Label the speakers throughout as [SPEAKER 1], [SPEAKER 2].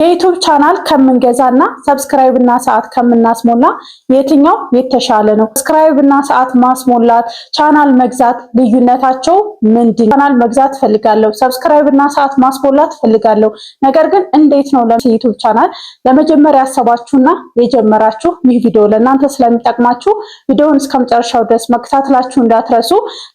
[SPEAKER 1] የዩቲዩብ ቻናል ከምንገዛና ሰብስክራይብ እና ሰዓት ከምናስሞላ የትኛው የተሻለ ነው? ሰብስክራይብ እና ሰዓት ማስሞላት ቻናል መግዛት ልዩነታቸው ምንድነው? ቻናል መግዛት ፈልጋለሁ፣ ሰብስክራይብ እና ሰዓት ማስሞላት ፈልጋለሁ። ነገር ግን እንዴት ነው ለዩቲዩብ ቻናል ለመጀመሪያ ያሰባችሁና የጀመራችሁ ይህ ቪዲዮ ለእናንተ ስለሚጠቅማችሁ ቪዲዮውን እስከመጨረሻው ድረስ መከታተላችሁ እንዳትረሱ።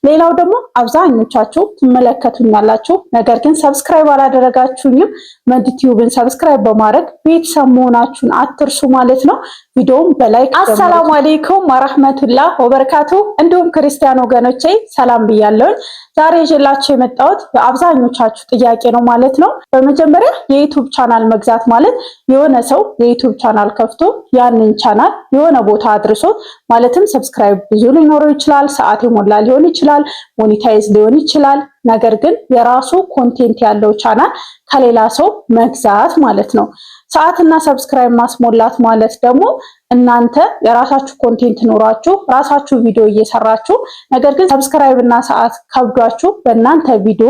[SPEAKER 1] ሌላው ደግሞ አብዛኞቻችሁ ትመለከቱኛላችሁ፣ ነገር ግን ሰብስክራይብ አላደረጋችሁኝም። መንዲቲዩብን ሰብስክራይብ በማድረግ ቤተሰብ መሆናችሁን አትርሱ ማለት ነው። ቪዲዮውን በላይክ አሰላሙ አለይኩም ወራህመቱላህ ወበረካቱ። እንዲሁም ክርስቲያን ወገኖቼ ሰላም ብያለሁ። ዛሬ ይዤላችሁ የመጣሁት የአብዛኞቻችሁ ጥያቄ ነው ማለት ነው። በመጀመሪያ የዩቲዩብ ቻናል መግዛት ማለት የሆነ ሰው የዩቲዩብ ቻናል ከፍቶ ያንን ቻናል የሆነ ቦታ አድርሶ ማለትም ሰብስክራይብ ብዙ ሊኖረው ይችላል፣ ሰዓት የሞላ ሊሆን ይችላል፣ ሞኔታይዝ ሊሆን ይችላል። ነገር ግን የራሱ ኮንቴንት ያለው ቻናል ከሌላ ሰው መግዛት ማለት ነው። ሰዓትና ሰብስክራይብ ማስሞላት ማለት ደግሞ እናንተ የራሳችሁ ኮንቴንት ኖራችሁ ራሳችሁ ቪዲዮ እየሰራችሁ ነገር ግን ሰብስክራይብ እና ሰዓት ከብዷችሁ በእናንተ ቪዲዮ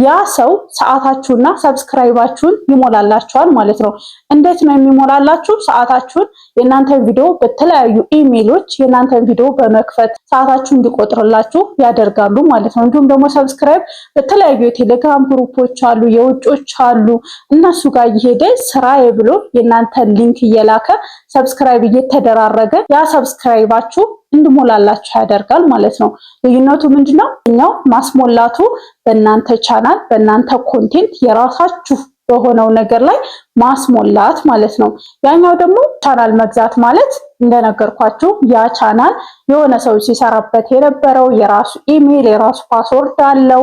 [SPEAKER 1] ያ ሰው ሰዓታችሁና ሰብስክራይባችሁን ይሞላላችኋል ማለት ነው። እንዴት ነው የሚሞላላችሁ? ሰዓታችሁን የእናንተን ቪዲዮ በተለያዩ ኢሜሎች የእናንተን ቪዲዮ በመክፈት ሰዓታችሁን እንዲቆጥርላችሁ ያደርጋሉ ማለት ነው። እንዲሁም ደግሞ ሰብስክራይብ በተለያዩ የቴሌግራም ግሩፖች አሉ፣ የውጮች አሉ። እነሱ ጋር እየሄደ ስራዬ ብሎ የእናንተን ሊንክ እየላከ ሰብስክራይብ እየተደራረገ ያ ሰብስክራይባችሁ እንድሞላላችሁ ያደርጋል ማለት ነው። ልዩነቱ ምንድነው? እኛው ማስሞላቱ በእናንተ ቻናል በእናንተ ኮንቴንት የራሳችሁ በሆነው ነገር ላይ ማስሞላት ማለት ነው። ያኛው ደግሞ ቻናል መግዛት ማለት እንደነገርኳችሁ ያ ቻናል የሆነ ሰው ሲሰራበት የነበረው የራሱ ኢሜል የራሱ ፓስወርድ አለው፣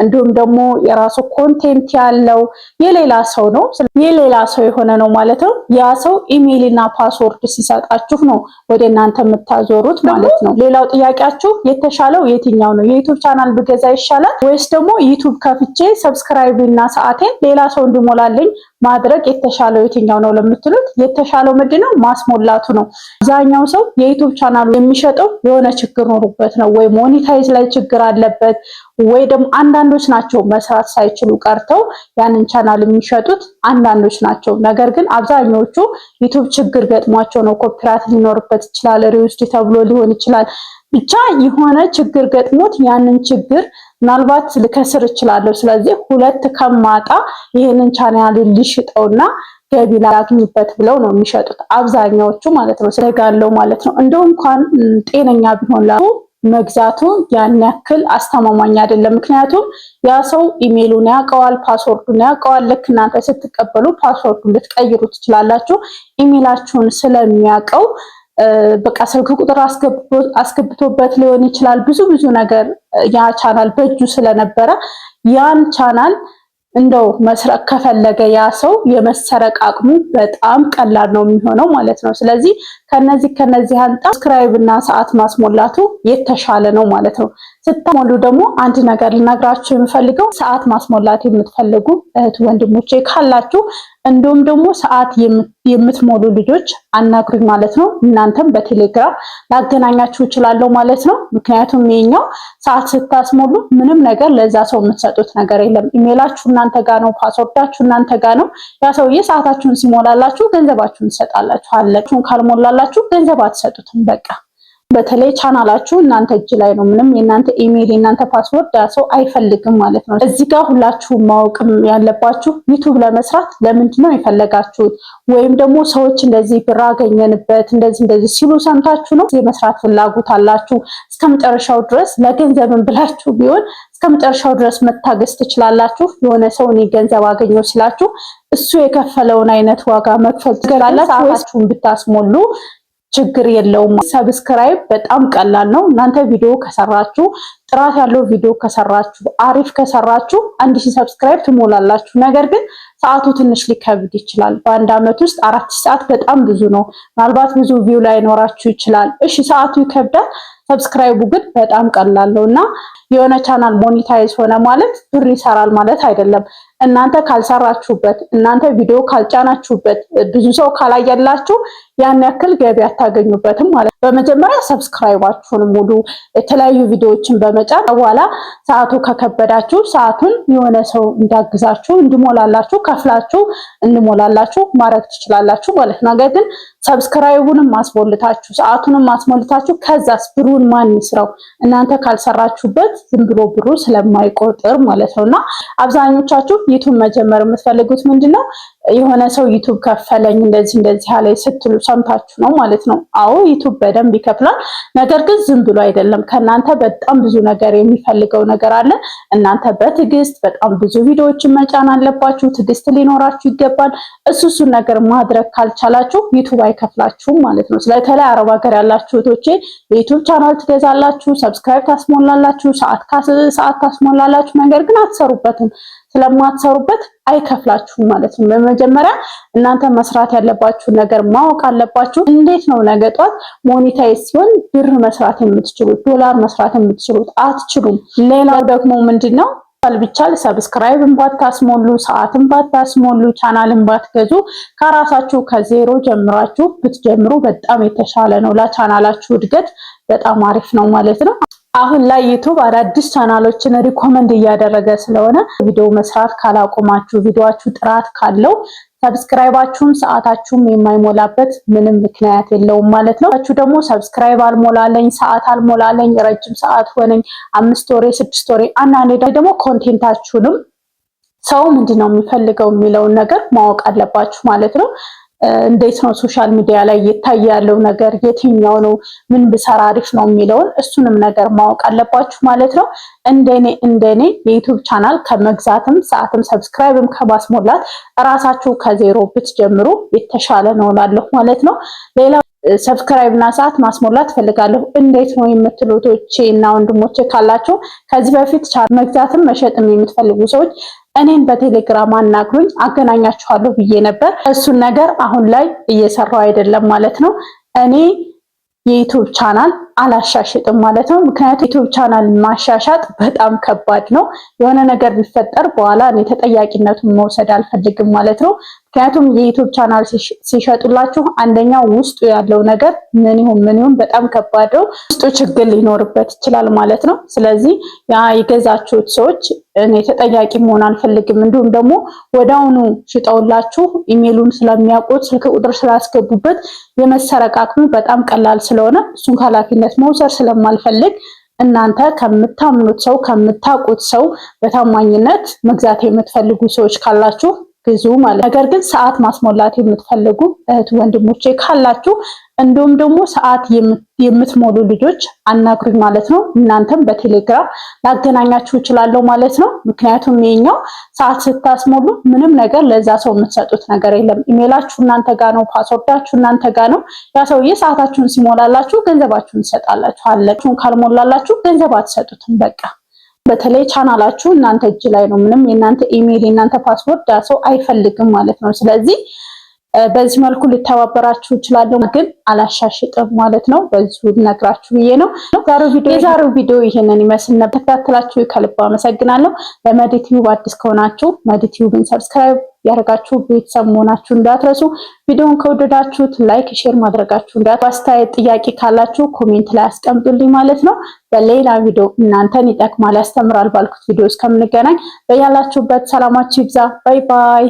[SPEAKER 1] እንዲሁም ደግሞ የራሱ ኮንቴንት ያለው የሌላ ሰው ነው። የሌላ ሰው የሆነ ነው ማለት ነው። ያ ሰው ኢሜል እና ፓስወርድ ሲሰጣችሁ ነው ወደ እናንተ የምታዞሩት ማለት ነው። ሌላው ጥያቄያችሁ የተሻለው የትኛው ነው? የዩቲዩብ ቻናል ብገዛ ይሻላል ወይስ ደግሞ ዩቲዩብ ከፍቼ ሰብስክራይብ እና ሰዓቴን ሌላ ሰው እንዲሞላልኝ ማድረግ የተሻለው የትኛው ነው ለምትሉት የተሻለው ምንድነው? ማስሞላቱ ነው። አብዛኛው ሰው የዩቲዩብ ቻናሉ የሚሸጠው የሆነ ችግር ኖሮበት ነው፣ ወይ ሞኔታይዝ ላይ ችግር አለበት፣ ወይ ደግሞ አንዳንዶች ናቸው መስራት ሳይችሉ ቀርተው ያንን ቻናል የሚሸጡት አንዳንዶች ናቸው። ነገር ግን አብዛኞቹ ዩቲዩብ ችግር ገጥሟቸው ነው። ኮፒራይት ሊኖርበት ይችላል፣ ሪውስድ ተብሎ ሊሆን ይችላል። ብቻ የሆነ ችግር ገጥሞት ያንን ችግር ምናልባት ልከስር እችላለሁ፣ ስለዚህ ሁለት ከማጣ ይሄንን ቻናል ልሽጠውና ገቢ ላግኝበት ብለው ነው የሚሸጡት አብዛኛዎቹ ማለት ነው። ስለጋለው ማለት ነው። እንደው እንኳን ጤነኛ ቢሆን መግዛቱ ያን ያክል አስተማማኝ አይደለም። ምክንያቱም ያ ሰው ኢሜሉን ያውቀዋል፣ ፓስወርዱን ያውቀዋል። ልክ እናንተ ስትቀበሉ ፓስወርዱን ልትቀይሩ ትችላላችሁ። ኢሜላችሁን ስለሚያውቀው በቃ ስልክ ቁጥር አስገብቶበት ሊሆን ይችላል። ብዙ ነገር ያ ቻናል በእጁ ስለነበረ ያን ቻናል እንደው መስረቅ ከፈለገ ያ ሰው የመሰረቅ አቅሙ በጣም ቀላል ነው የሚሆነው ማለት ነው። ስለዚህ ከነዚህ አንጣ ሰብስክራይብ እና ሰዓት ማስሞላቱ የተሻለ ነው ማለት ነው። ስታሞሉ ደግሞ አንድ ነገር ልነግራችሁ የምፈልገው ሰዓት ማስሞላት የምትፈልጉ እህት ወንድሞቼ ካላችሁ እንዲሁም ደግሞ ሰዓት የምትሞሉ ልጆች አናግሩኝ ማለት ነው። እናንተም በቴሌግራም ላገናኛችሁ እችላለሁ ማለት ነው። ምክንያቱም ይሄኛው ሰዓት ስታስሞሉ ምንም ነገር ለዛ ሰው የምትሰጡት ነገር የለም። ኢሜላችሁ እናንተ ጋር ነው፣ ፓስወርዳችሁ እናንተ ጋር ነው። ያ ሰውዬ ሰዓታችሁን ሲሞላላችሁ ገንዘባችሁን ትሰጣላችሁ። አለችሁን ካልሞላላችሁ ገንዘብ አትሰጡትም። በቃ በተለይ ቻናላችሁ እናንተ እጅ ላይ ነው። ምንም የእናንተ ኢሜል የእናንተ ፓስወርድ ያ ሰው አይፈልግም ማለት ነው። እዚህ ጋር ሁላችሁም ማወቅም ያለባችሁ ዩቲዩብ ለመስራት ለምንድን ነው የፈለጋችሁት? ወይም ደግሞ ሰዎች እንደዚህ ብር አገኘንበት እንደዚህ ሲሉ ሰምታችሁ ነው የመስራት ፍላጎት አላችሁ? እስከመጨረሻው ድረስ ለገንዘብን ብላችሁ ቢሆን እስከመጨረሻው ድረስ መታገስ ትችላላችሁ። የሆነ ሰው እኔ ገንዘብ አገኘው ሲላችሁ እሱ የከፈለውን አይነት ዋጋ መክፈል ትችላላችሁ። ሰዓታችሁን ብታስሞሉ ችግር የለውም። ሰብስክራይብ በጣም ቀላል ነው። እናንተ ቪዲዮ ከሰራችሁ ጥራት ያለው ቪዲዮ ከሰራችሁ አሪፍ ከሰራችሁ 1000 ሰብስክራይብ ትሞላላችሁ። ነገር ግን ሰዓቱ ትንሽ ሊከብድ ይችላል። በአንድ አመት ውስጥ 4000 ሰዓት በጣም ብዙ ነው። ምናልባት ብዙ ቪው ላይ ኖራችሁ ይችላል። እሺ ሰዓቱ ይከብዳል፣ ሰብስክራይቡ ግን በጣም ቀላል ነውና የሆነ ቻናል ሞኔታይዝ ሆነ ማለት ብር ይሰራል ማለት አይደለም። እናንተ ካልሰራችሁበት እናንተ ቪዲዮ ካልጫናችሁበት ብዙ ሰው ካላየላችሁ ያን ያክል ገቢ አታገኙበትም ማለት በመጀመሪያ ሰብስክራይባችሁን ሙሉ የተለያዩ ቪዲዮዎችን በመጫን በኋላ ሰዓቱ ከከበዳችሁ ሰዓቱን የሆነ ሰው እንዲያግዛችሁ እንዲሞላላችሁ ከፍላችሁ እንሞላላችሁ ማድረግ ትችላላችሁ ማለት ነው። ነገር ግን ሰብስክራይቡንም ማስሞልታችሁ ሰዓቱንም ማስሞልታችሁ ከዛስ ብሩን ማን ይስራው? እናንተ ካልሰራችሁበት ዝም ብሎ ብሩ ስለማይቆጥር ማለት ነውና አብዛኞቻችሁ ዩቲዩብ መጀመር የምትፈልጉት ምንድነው የሆነ ሰው ዩቲዩብ ከፈለኝ እንደዚህ ያለ ስትሉ ሰምታችሁ ነው ማለት ነው። አዎ ዩቲዩብ በደንብ ይከፍላል። ነገር ግን ዝም ብሎ አይደለም። ከናንተ በጣም ብዙ ነገር የሚፈልገው ነገር አለ። እናንተ በትዕግስት በጣም ብዙ ቪዲዮዎችን መጫን አለባችሁ። ትዕግስት ሊኖራችሁ ይገባል። እሱን ነገር ማድረግ ካልቻላችሁ ዩቲዩብ አይከፍላችሁም ማለት ነው። ስለተለይ አረብ ሀገር ያላችሁ እህቶቼ የዩቲዩብ ቻናል ትገዛላችሁ፣ ሰብስክራይብ ታስሞላላችሁ፣ ሰዓት ታስሞላላችሁ። ነገር ግን አትሰሩበትም። ስለማትሰሩበት አይከፍላችሁም ማለት ነው። በመጀመሪያ እናንተ መስራት ያለባችሁ ነገር ማወቅ አለባችሁ። እንዴት ነው ነገ ጧት ሞኔታይዝ ሲሆን ብር መስራት የምትችሉት ዶላር መስራት የምትችሉት? አትችሉም። ሌላው ደግሞ ምንድነው ቢቻል ሰብስክራይብን ባታስሞሉ ሰዓትን ባታስሞሉ ቻናልን ባትገዙ ከራሳችሁ ከዜሮ ጀምራችሁ ብትጀምሩ በጣም የተሻለ ነው። ለቻናላችሁ እድገት በጣም አሪፍ ነው ማለት ነው። አሁን ላይ ዩቲዩብ አዳዲስ ቻናሎችን ሪኮመንድ እያደረገ ስለሆነ ቪዲዮ መስራት ካላቆማችሁ ቪዲዮአችሁ ጥራት ካለው ሰብስክራይባችሁም ሰዓታችሁም የማይሞላበት ምንም ምክንያት የለውም ማለት ነው። ታችሁ ደግሞ ሰብስክራይብ አልሞላለኝ ሰዓት አልሞላለኝ ረጅም ሰዓት ሆነኝ 5 ወሬ 6 ወሬ አንዳንዴ ደግሞ ኮንቴንታችሁንም ሰው ምንድነው የሚፈልገው የሚለውን ነገር ማወቅ አለባችሁ ማለት ነው። እንዴት ነው ሶሻል ሚዲያ ላይ እየታየ ያለው ነገር የትኛው ነው ምን ብሰራ አሪፍ ነው የሚለውን እሱንም ነገር ማወቅ አለባችሁ ማለት ነው። እንደኔ የዩቲዩብ ቻናል ከመግዛትም ሰዓትም ሰብስክራይብም ከማስሞላት ራሳችሁ ከዜሮ ብትጀምሩ የተሻለ ነው እላለሁ ማለት ነው። ሌላ ሰብስክራይብ እና ሰዓት ማስሞላት ፈልጋለሁ እንዴት ነው የምትሉቶቼ እና ወንድሞቼ ካላችሁ ከዚህ በፊት ቻናል መግዛትም መሸጥም የምትፈልጉ ሰዎች እኔን በቴሌግራም አናግሩኝ አገናኛችኋለሁ ብዬ ነበር። እሱን ነገር አሁን ላይ እየሰራው አይደለም ማለት ነው። እኔ የዩቲዩብ ቻናል አላሻሽጥም ማለት ነው። ምክንያቱም ዩቲዩብ ቻናል ማሻሻጥ በጣም ከባድ ነው። የሆነ ነገር ቢፈጠር በኋላ እኔ ተጠያቂነቱን መውሰድ አልፈልግም ማለት ነው። ምክንያቱም የዩቲዩብ ቻናል ሲሸጡላችሁ አንደኛው ውስጡ ያለው ነገር ምን ይሁን በጣም ከባድ ነው። ውስጡ ችግር ሊኖርበት ይችላል ማለት ነው። ስለዚህ ያ የገዛችሁት ሰዎች እኔ ተጠያቂ መሆን አልፈልግም። እንዲሁም ደግሞ ወዳውኑ ሽጠውላችሁ ኢሜሉን ስለሚያውቁት ስልክ ቁጥር ስላስገቡበት የመሰረቅ አቅሙ በጣም ቀላል ስለሆነ እሱን ኃላፊነት መውሰድ ስለማልፈልግ እናንተ ከምታምኑት ሰው ከምታውቁት ሰው በታማኝነት መግዛት የምትፈልጉ ሰዎች ካላችሁ ግዙ ማለት። ነገር ግን ሰዓት ማስሞላት የምትፈልጉ እህት ወንድሞቼ ካላችሁ እንዲሁም ደግሞ ሰዓት የምትሞሉ ልጆች አናግሩኝ ማለት ነው። እናንተም በቴሌግራም ላገናኛችሁ እችላለሁ ማለት ነው። ምክንያቱም የኛው ሰዓት ስታስሞሉ ምንም ነገር ለዛ ሰው የምትሰጡት ነገር የለም። ኢሜላችሁ እናንተ ጋር ነው፣ ፓስወርዳችሁ እናንተ ጋር ነው። ያ ሰውዬ ሰዓታችሁን ሲሞላላችሁ ገንዘባችሁን ትሰጣላችሁ። አለችሁን ካልሞላላችሁ ገንዘብ አትሰጡትም። በቃ በተለይ ቻናላችሁ እናንተ እጅ ላይ ነው። ምንም የእናንተ ኢሜል የእናንተ ፓስወርድ ያ ሰው አይፈልግም ማለት ነው። ስለዚህ በዚህ መልኩ ልተባበራችሁ እችላለሁ፣ ግን አላሻሽጥም ማለት ነው። በዚሁ ልነግራችሁ ብዬ ነው። የዛሬው ቪዲዮ ይሄንን ይመስል ነበር። ተከታተላችሁ ከልብ አመሰግናለሁ። ለመዲቲዩብ አዲስ ከሆናችሁ መዲቲዩብን ሰብስክራይብ ያደርጋችሁ ቤተሰብ መሆናችሁ እንዳትረሱ። ቪዲዮውን ከወደዳችሁት ላይክ፣ ሼር ማድረጋችሁ እንዳትረሱ። አስተያየት ጥያቄ ካላችሁ ኮሜንት ላይ አስቀምጡልኝ ማለት ነው። በሌላ ቪዲዮ እናንተን ይጠቅማል ያስተምራል ባልኩት ቪዲዮ እስከምንገናኝ በያላችሁበት ሰላማችሁ ይብዛ። ባይ ባይ።